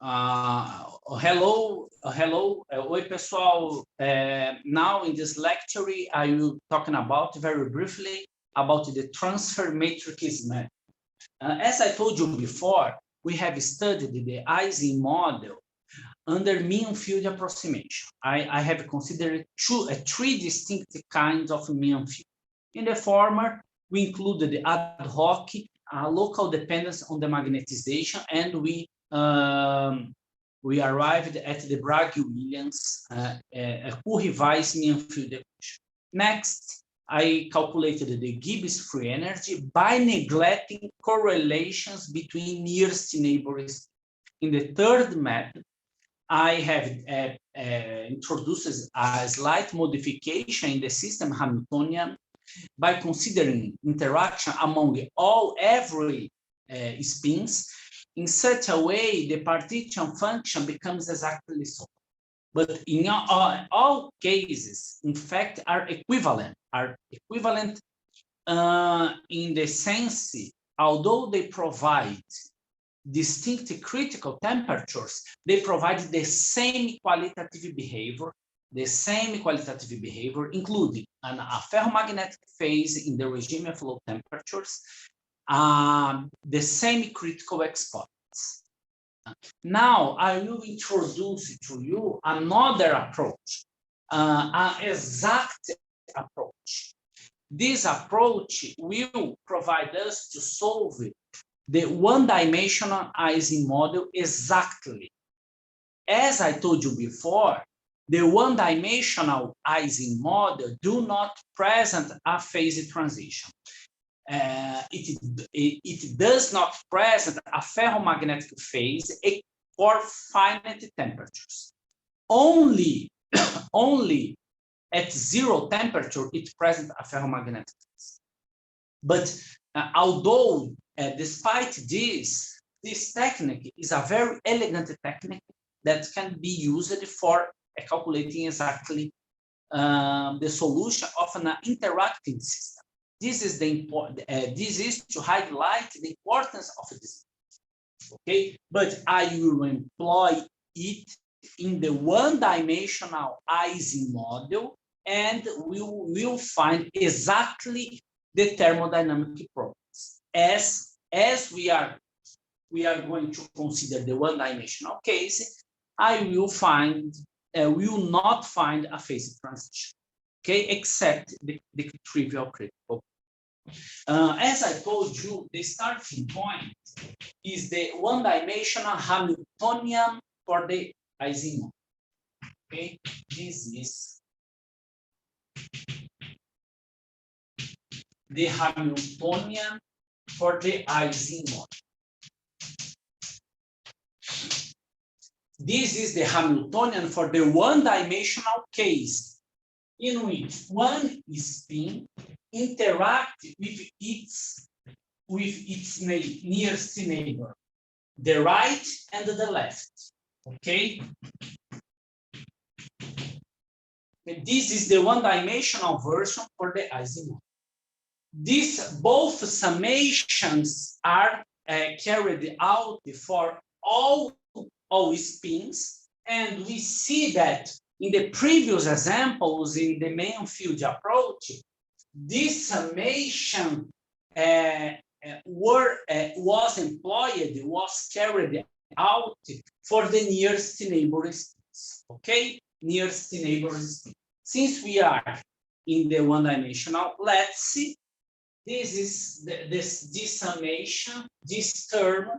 Hello. Oi, pessoal. Now in this lecture, I will talking about very briefly about the transfer matrix method. As I told you before, we have studied the Ising model under mean field approximation. I have considered three distinct kinds of mean field. In the former, we included the ad hoc, local dependence on the magnetization, and we arrived at the Bragg-Williams co-revised mean field equation. Next, I calculated the Gibbs free energy by neglecting correlations between nearest neighbors. In the third method, I have introduced a slight modification in the system Hamiltonian by considering interaction among every spins in such a way the partition function becomes exactly so. But in all cases, in fact, are equivalent in the sense, although they provide distinct critical temperatures, they provide the same qualitative behavior, including a ferromagnetic phase in the regime of low temperatures, the same critical exponents. Now, I will introduce to you another approach, an exact approach. This approach will provide us to solve the one-dimensional Ising model exactly. As I told you before, the one-dimensional Ising model do not present a phase transition. It does not present a ferromagnetic phase for finite temperatures. Only at zero temperature it presents a ferromagnetic phase. But although despite this technique is a very elegant technique that can be used for calculating exactly the solution of an interacting system. This is to highlight the importance of this. Okay, but I will employ it in the one-dimensional Ising model, and we will find exactly the thermodynamic properties. As we are going to consider the one-dimensional case, I will not find a phase transition, okay, except the trivial critical. As I told you, the starting point is the one-dimensional Hamiltonian for the Ising model. Okay, this is the Hamiltonian for the Ising model. This is the Hamiltonian for the one-dimensional case in which one spin interacts with its nearest neighbor, the right and the left. Okay. And this is the one-dimensional version for the Ising model. Both summations are carried out for all spins, and we see that in the previous examples in the main field approach, this summation was carried out for the nearest neighbor spins. Okay, nearest neighbor spins. Since we are in the one-dimensional, let's see. This is this summation, this term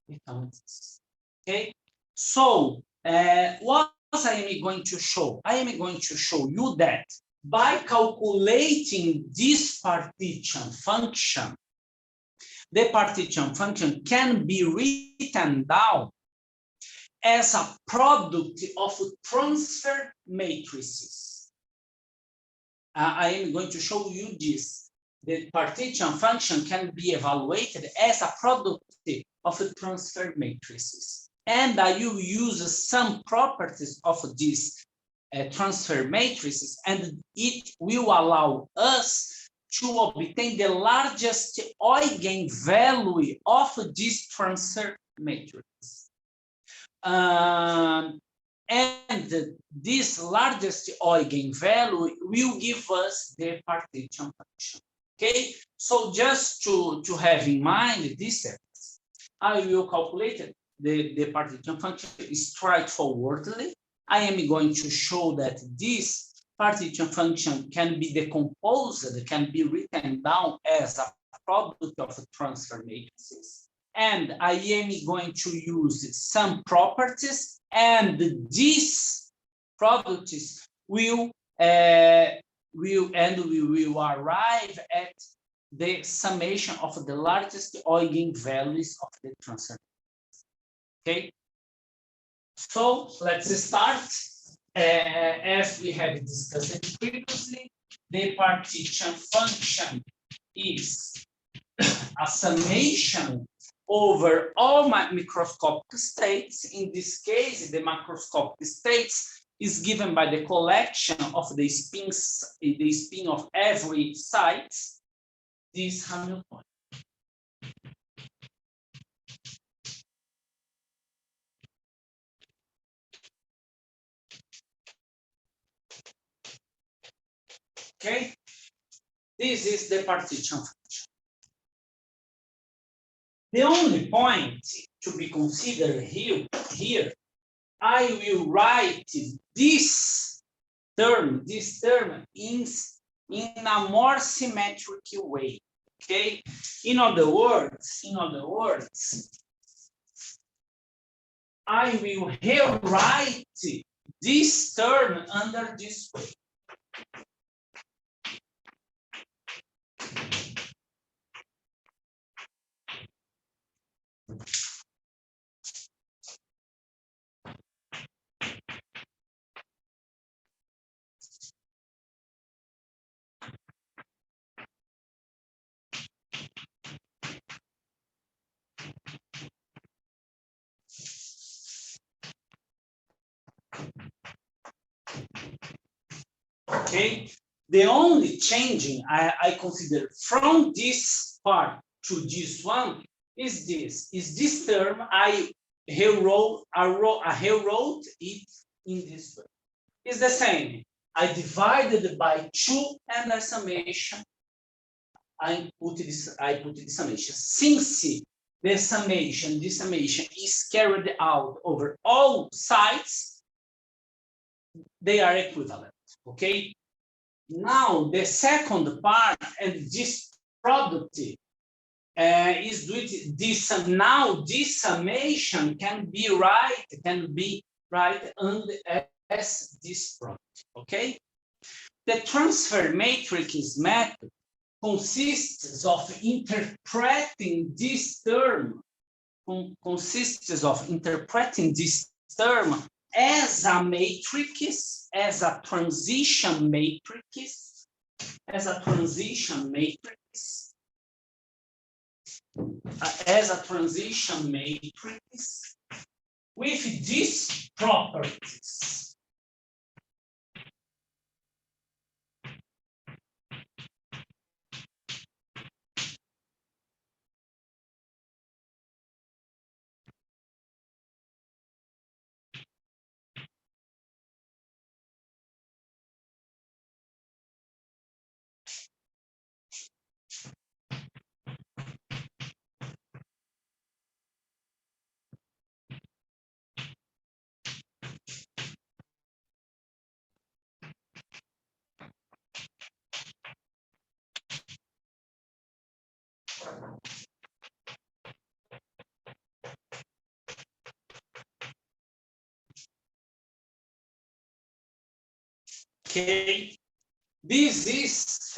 becomes this. Okay, so what I am going to show? I am going to show you that by calculating this partition function, the partition function can be written down as a product of transfer matrices. I am going to show you this. The partition function can be evaluated as a product of transfer matrices. And I will use some properties of these transfer matrices, and it will allow us to obtain the largest eigenvalue of this transfer matrix. And this largest eigenvalue will give us the partition function. Okay, so just to have in mind this, I will calculate the partition function straightforwardly. I am going to show that this partition function can be decomposed, can be written down as a product of transfer matrices. And I am going to use some properties, and these properties we will arrive at the summation of the largest eigenvalues of the transfer. Okay, so let's start. As we have discussed previously, the partition function is a summation over all my microscopic states. In this case, the macroscopic states is given by the collection of the spins, the spin of every site, this Hamiltonian. Okay, this is the partition function. The only point to be considered here, I will write this term in a more symmetric way. Okay, in other words, I will rewrite this term under this way. Okay, the only changing I consider from this part to this one is this term. I rewrote it in this way. It's the same. I divided by 2 and the summation. I put the summation. Since this summation is carried out over all sides, they are equivalent. Okay. Now the second part, and this product is with this. Now this summation can be right under as this product. Okay. The transfer matrix method consists of interpreting this term. As a matrix, as a transition matrix, with these properties. Okay, this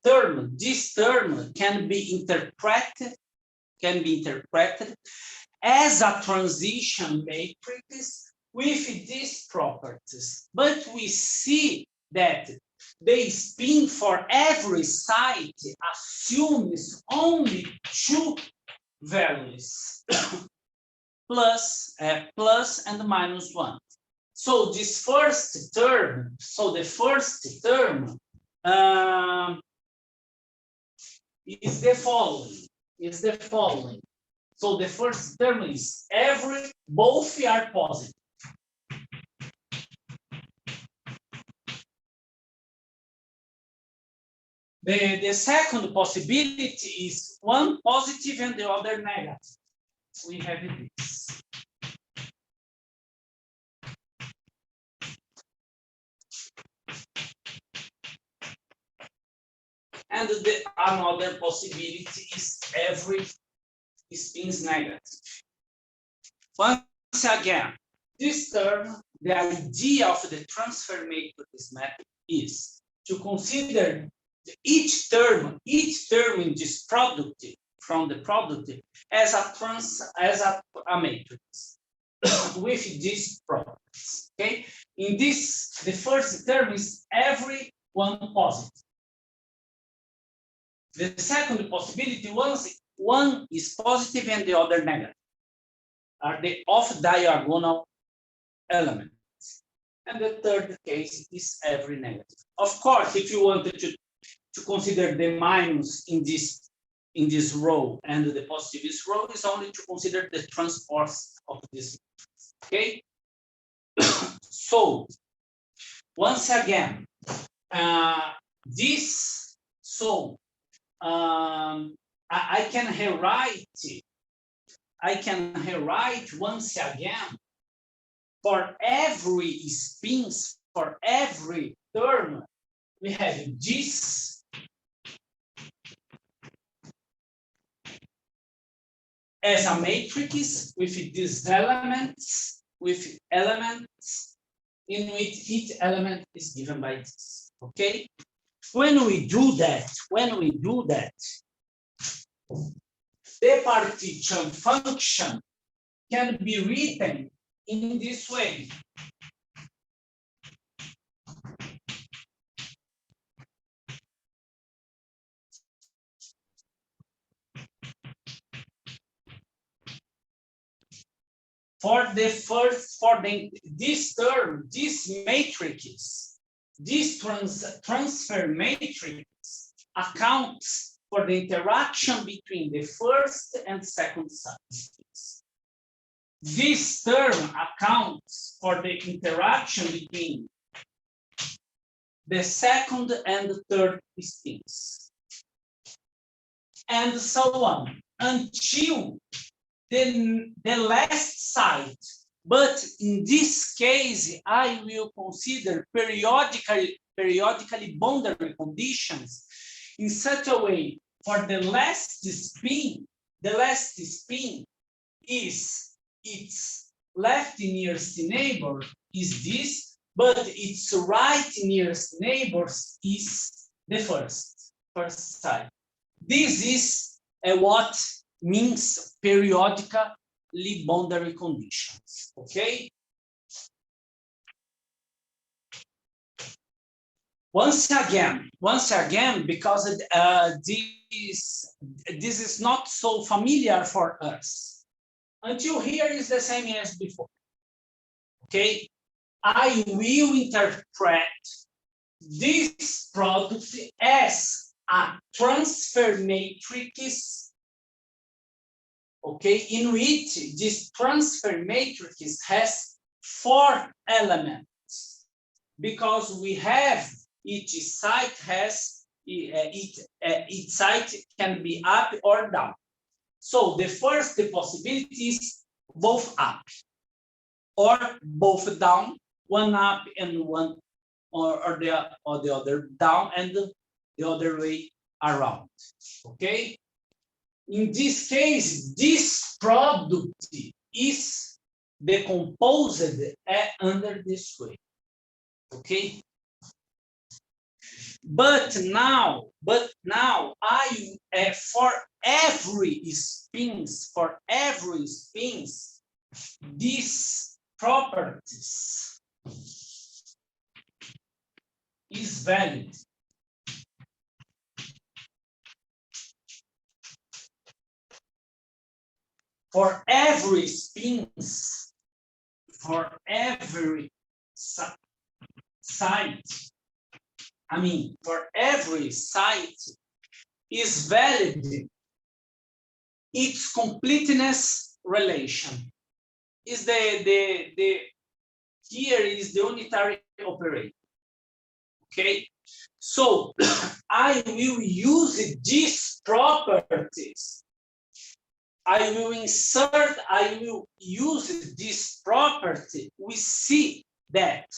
term can be interpreted as a transition matrix with these properties. But we see that the spin for every site assumes only 2 values, plus and minus 1. So this first term, so the first term is the following. So the first term is both are positive. The second possibility is one positive and the other negative. We have this. And another possibility is every spin is negative. Once again, this term, the idea of the transfer matrix method is to consider each term in this product from the product as a matrix with these properties. Okay, in this, the first term is every one positive. The second possibility, one is positive and the other negative, are the off-diagonal elements. And the third case is every negative. Of course, if you wanted to consider the minus in this row and the positive row, is only to consider the transpose of this. Okay. So once again, I can rewrite once again for every spins, for every term, we have this as a matrix with these elements, in which each element is given by this. Okay. When we do that, the partition function can be written in this way. This term, this matrix, this transfer matrix accounts for the interaction between the first and second substance. This term accounts for the interaction between the second and the third spins, and so on until the last side. But in this case, I will consider periodically boundary conditions in such a way for the last spin is its left nearest neighbor is this, but its right nearest neighbor is the first side. This is what means periodically boundary conditions. Okay. Once again, because this is not so familiar for us. Until here is the same as before. Okay, I will interpret this product as a transfer matrix. Okay, in which this transfer matrix has 4 elements, because we have each side has each side can be up or down. So the first possibility is both up or both down, one up and one or the other down and the other way around. Okay. In this case, this product is decomposed under this way. Okay. But now I for every spins, these properties is valid. For every spins, site, I mean, for every site is valid its completeness relation. Is the here is the unitary operator. Okay, so I will use these properties. I will insert, I will use this property. We see that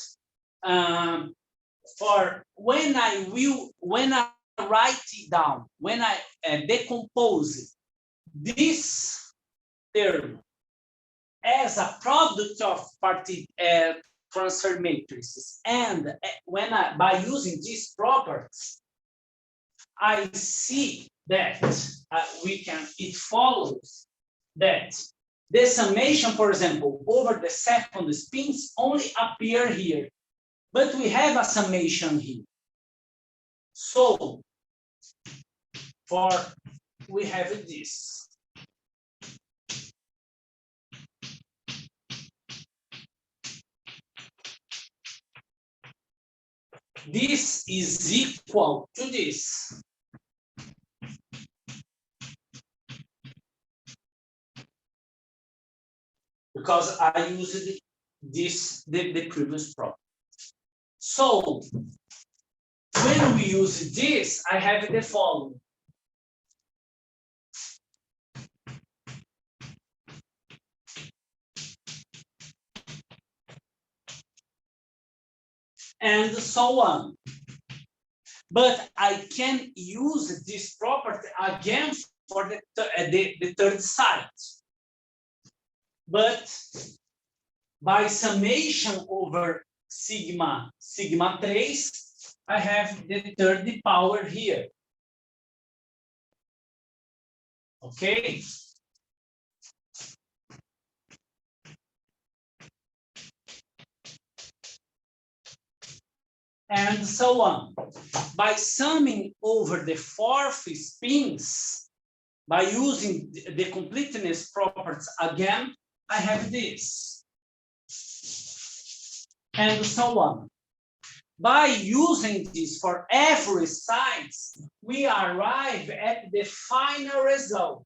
for when I write it down, when I decompose this term as a product of transfer matrices, and when by using these properties, I see that it follows that the summation, for example, over the second spins only appear here, but we have a summation here. So we have this. This is equal to this. Because I used this, the previous problem. So when we use this, I have the following. And so on. But I can use this property again for the third site. But by summation over sigma 3, I have the third power here. Okay? And so on. By summing over the fourth spins, by using the completeness properties again, I have this. And so on. By using this for every site, we arrive at the final result.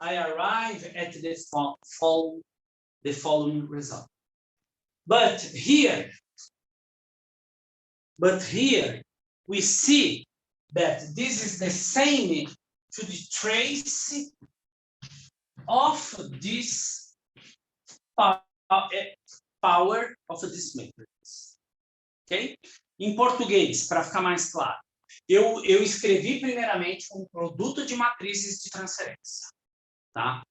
I arrive at the following result. But here we see that this is the same to the trace of this power of this matrix. Ok? Em português, para ficar mais claro, eu escrevi primeiramente um produto de matrizes de transferência. Tá?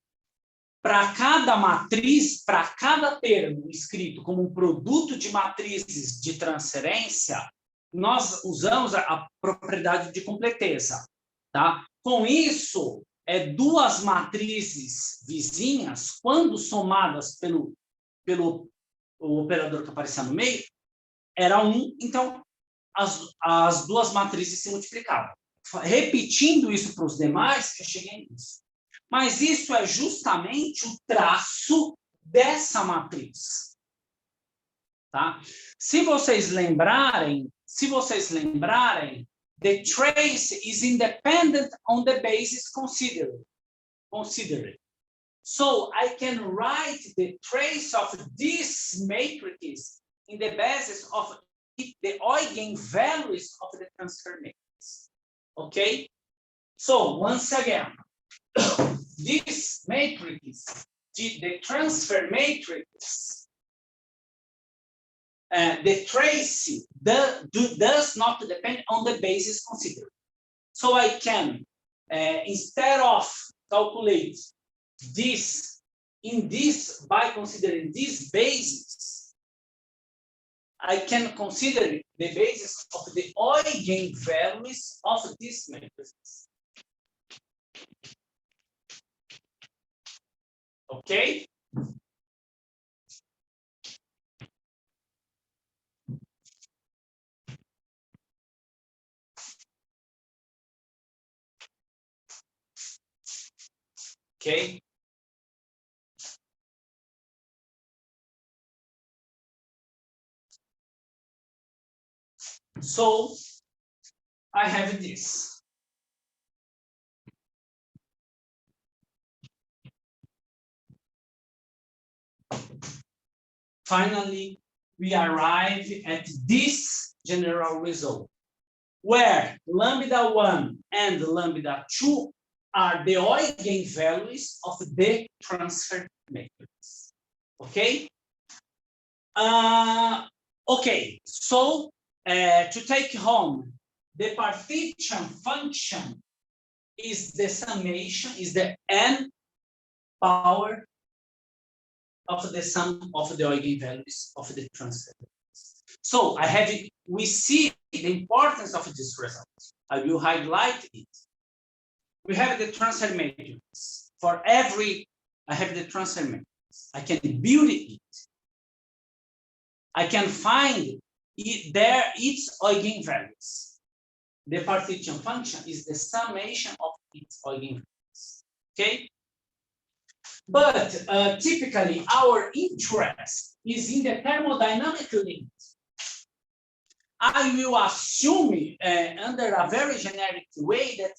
Para cada matriz, para cada termo escrito como um produto de matrizes de transferência, nós usamos a propriedade de completeza. Tá? Com isso, duas matrizes vizinhas, quando somadas pelo operador que aparecia no meio, era 1, então as duas matrizes se multiplicavam. Repetindo isso para os demais, eu cheguei nisso. Mas isso é justamente o traço dessa matriz. Tá? Se vocês lembrarem, the trace is independent on the basis considered. So I can write the trace of this matrix in the basis of the eigenvalues of the transfer matrix. Okay? So once again, this matrix, the transfer matrix, the trace does not depend on the basis considered. So I can, instead of calculate this by considering this basis, I can consider the basis of the eigenvalues of this matrix. Okay? Okay. So I have this. Finally, we arrive at this general result, where lambda 1 and lambda 2 are the eigenvalues of the transfer matrix. Okay? Okay, so to take home, the partition function is the summation, is the n power of the sum of the eigenvalues of the transfer. So we see the importance of this result. I will highlight it. We have the transfer matrix. For every, I have the transfer matrix. I can build it. I can find its eigenvalues. The partition function is the summation of its eigenvalues. Okay? But typically, our interest is in the thermodynamic limit. I will assume under a very generic way that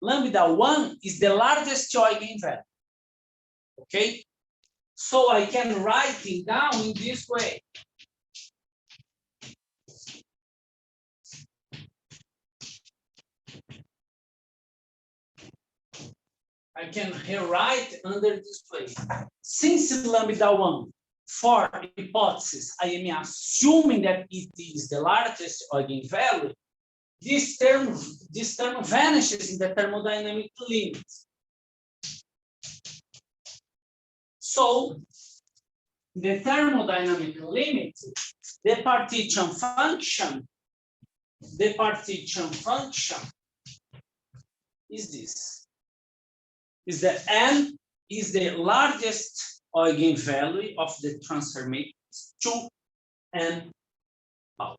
lambda 1 is the largest eigenvalue. Okay? So I can write it down in this way. I can rewrite under this way. Since lambda 1, for hypothesis, I am assuming that it is the largest eigenvalue, this term vanishes in the thermodynamic limit. So the thermodynamic limit, the partition function is this. Is that n is the largest eigenvalue of the transfer matrix 2n power.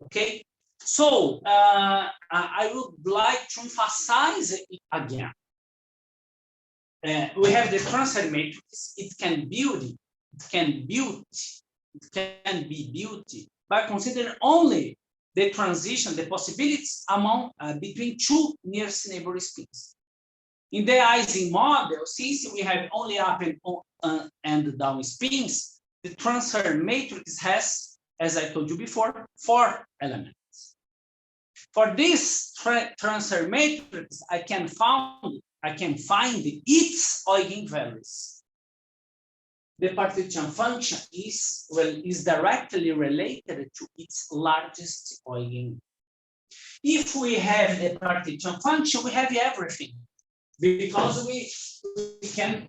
Okay, so I would like to emphasize it again. We have the transfer matrix. It can be built by considering only the transition, the possibilities among between two nearest neighbor spins. In the Ising model, since we have only up and down spins, the transfer matrix has, as I told you before, 4 elements. For this transfer matrix, I can find its eigenvalues. The partition function is directly related to its largest eigenvalue. If we have the partition function, we have everything. Because we can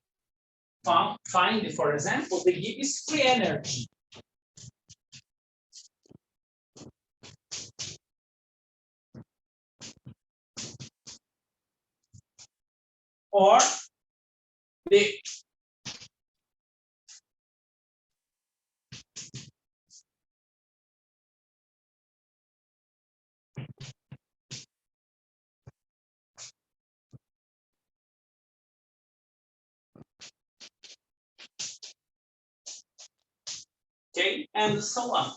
find, for example, the Gibbs free energy. Or the okay, and so on.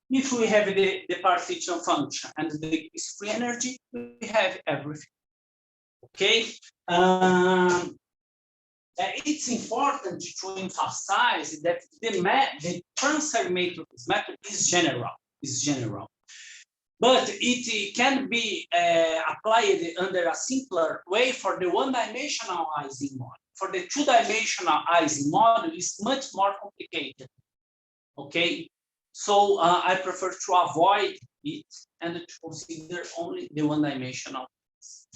If we have the partition function and the free energy, we have everything. Okay. It's important to emphasize that the transfer matrix method is general. But it can be applied under a simpler way for the one-dimensional Ising model. For the two-dimensional Ising model, is much more complicated. Okay, so I prefer to avoid it and to consider only the one-dimensional.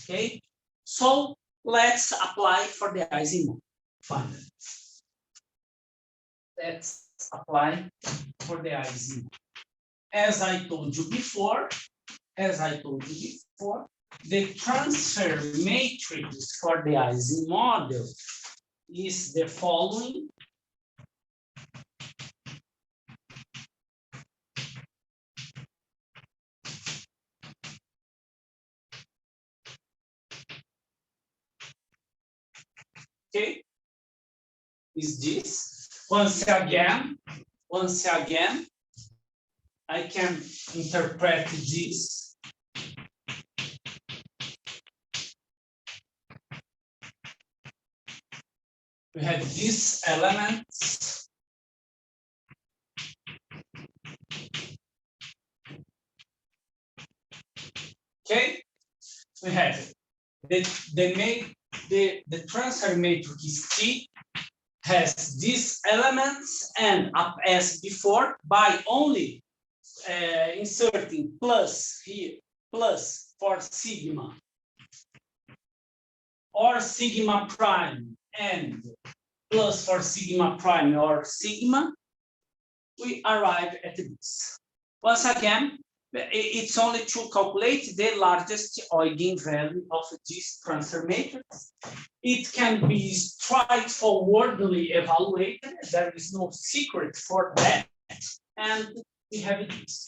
Okay, so let's apply for the Ising model. Finally, let's apply for the Ising model. As I told you before, the transfer matrix for the Ising model is the following. Okay, is this. Once again, I can interpret this. We have these elements. Okay, we have the transfer matrix T has these elements, and as before, by only inserting plus here, plus for sigma or sigma prime, and plus for sigma prime or sigma, we arrive at this. Once again, it's only to calculate the largest eigenvalue of this transfer matrix. It can be straightforwardly evaluated. There is no secret for that. And we have this.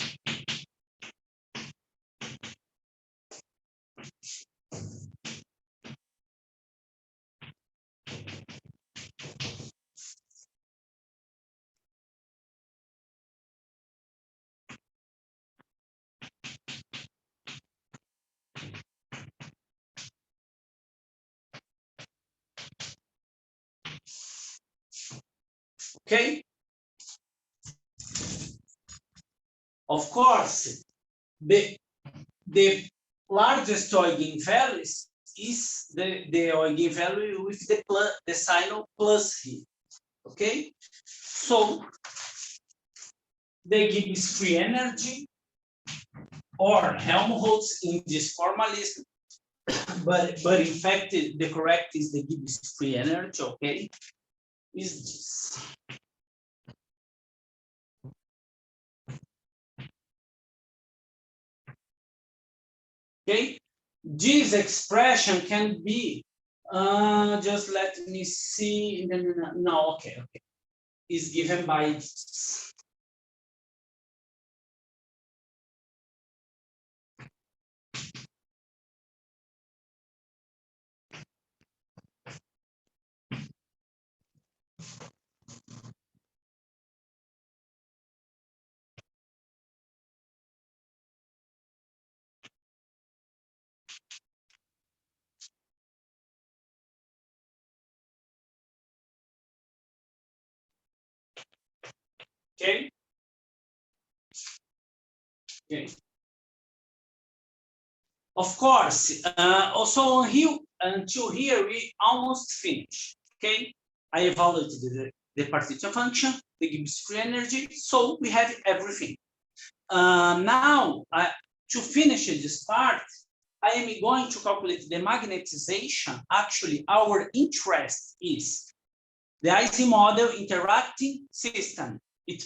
Okay. Of course, the largest eigenvalue is the eigenvalue with the sign of plus here. Okay. So they give us free energy or Helmholtz in this formalism, but in fact the correct is the Gibbs free energy. Okay, is this. Okay, this expression can be just let me see. No, okay, is given by this. Okay. Okay. Of course, also here, until here, we almost finished. Okay, I evaluated the partition function, the Gibbs free energy, so we have everything. Now, to finish this part, I am going to calculate the magnetization. Actually, our interest is the Ising model interacting system. It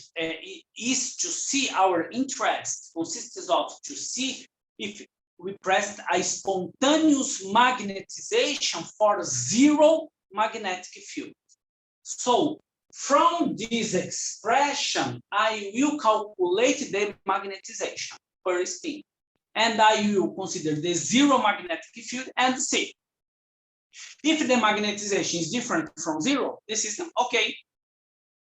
is to see our interest consists of to see if we present a spontaneous magnetization for zero magnetic field. So from this expression, I will calculate the magnetization per spin. And I will consider the zero magnetic field and see if the magnetization is different from zero, the system, okay,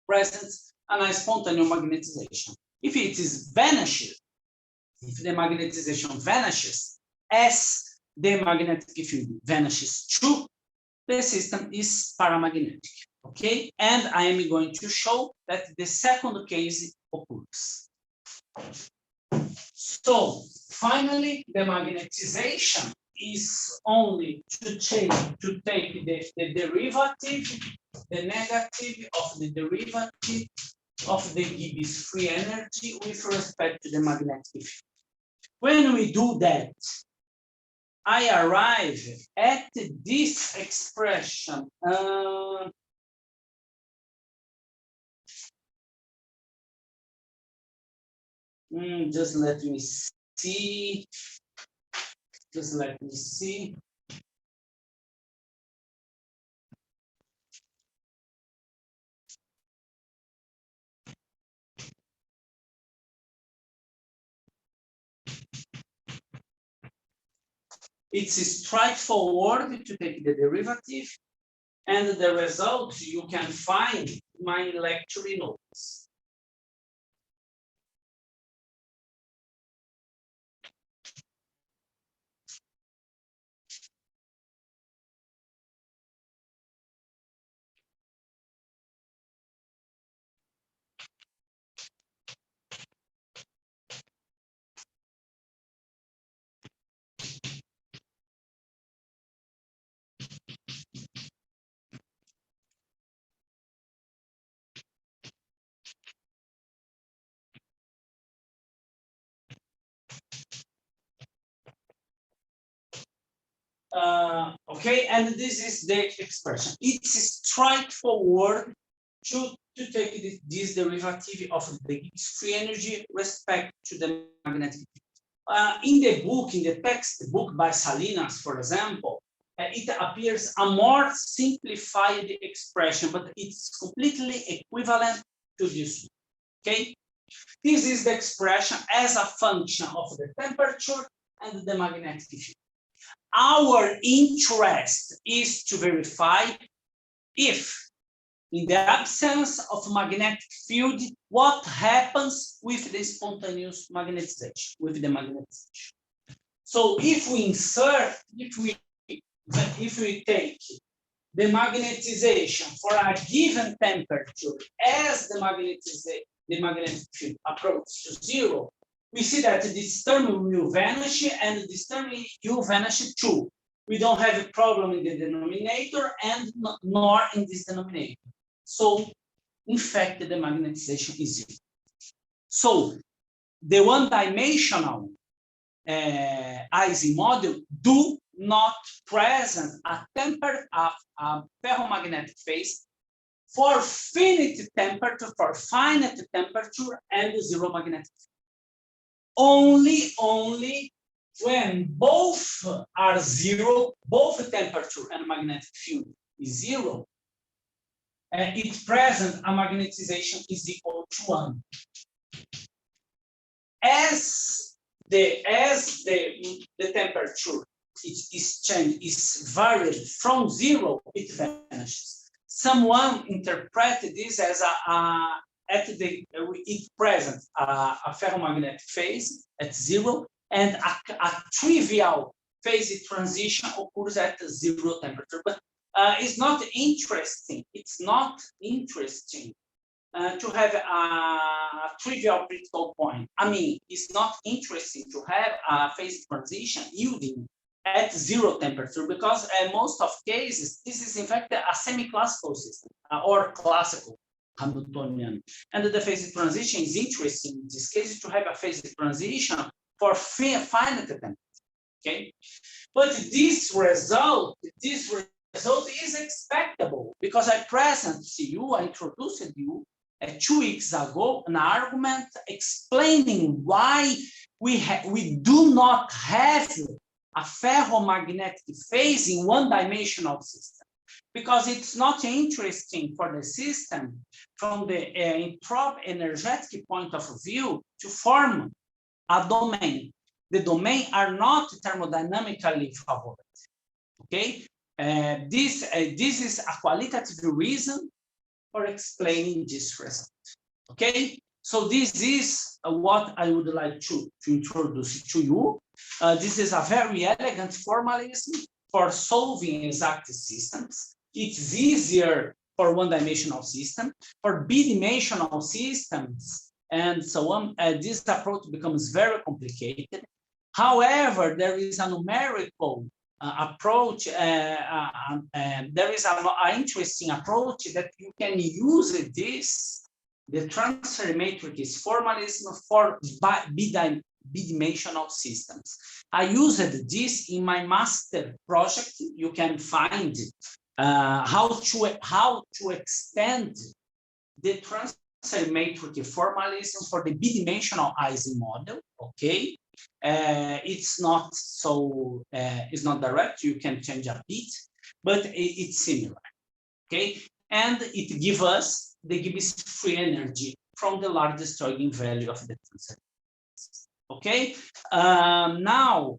presents a spontaneous magnetization. If it is vanished, if the magnetization vanishes as the magnetic field vanishes too, the system is paramagnetic. Okay, and I am going to show that the second case occurs. So finally, the magnetization is only to take the derivative, the negative of the derivative of the Gibbs free energy with respect to the magnetic field. When we do that, I arrive at this expression. Just let me see. Just let me see. It's straightforward to take the derivative. And the results you can find in my lecture notes. Okay, and this is the expression. It's straightforward to take this derivative of the Gibbs free energy respect to the magnetic field. In the book, in the textbook by Salinas, for example, it appears a more simplified expression, but it's completely equivalent to this one. Okay, this is the expression as a function of the temperature and the magnetic field. Our interest is to verify if, in the absence of magnetic field, what happens with the spontaneous magnetization, with the magnetization. So if we insert, if we take the magnetization for a given temperature as the magnetic field approaches to zero, we see that this term will vanish and this term will vanish too. We don't have a problem in the denominator and nor in this denominator. So, in fact, the magnetization is zero. So, the one-dimensional Ising model do not present a ferromagnetic phase for finite temperature, and zero magnetic field. Only when both are zero, both temperature and magnetic field is zero, it present a magnetization is equal to 1. As the temperature is varied from zero, it vanishes. Someone interpreted this as it presents a ferromagnetic phase at zero, and a trivial phase transition occurs at zero temperature. But it's not interesting. It's not interesting to have a trivial critical point. I mean, it's not interesting to have a phase transition yielding at zero temperature, because in most of cases, this is in fact a semi-classical system or classical Hamiltonian. And the phase transition is interesting in this case to have a phase transition for finite temperature. Okay, but this result is expectable because I introduced you 2 weeks ago an argument explaining why we do not have a ferromagnetic phase in one-dimensional system, because it's not interesting for the system from the energetic point of view to form a domain. The domain are not thermodynamically favored. Okay, this is a qualitative reason for explaining this result. Okay, so this is what I would like to introduce to you. This is a very elegant formalism for solving exact systems. It's easier for one-dimensional system. For b-dimensional systems and so on, this approach becomes very complicated. However, there is a numerical approach, and there is an interesting approach that you can use this, the transfer matrix formalism for b-dimensional systems. I used this in my master project. You can find how to extend the transfer matrix formalism for the b-dimensional Ising model. Okay, it's not so it's not direct. You can change a bit, but it's similar. Okay, and it gives us the Gibbs free energy from the largest eigenvalue of the transfer. Okay, now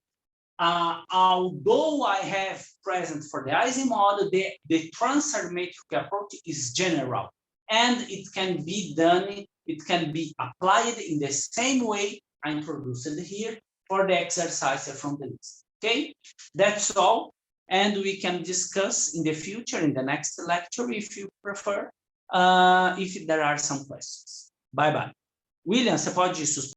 Although I have present for the Ising model, the transfer metric approach is general, and it can be done, it can be applied in the same way I introduced it here for the exercise from the list. Okay, that's all. And we can discuss in the future, in the next lecture, if you prefer, if there are some questions. Bye-bye. William, você pode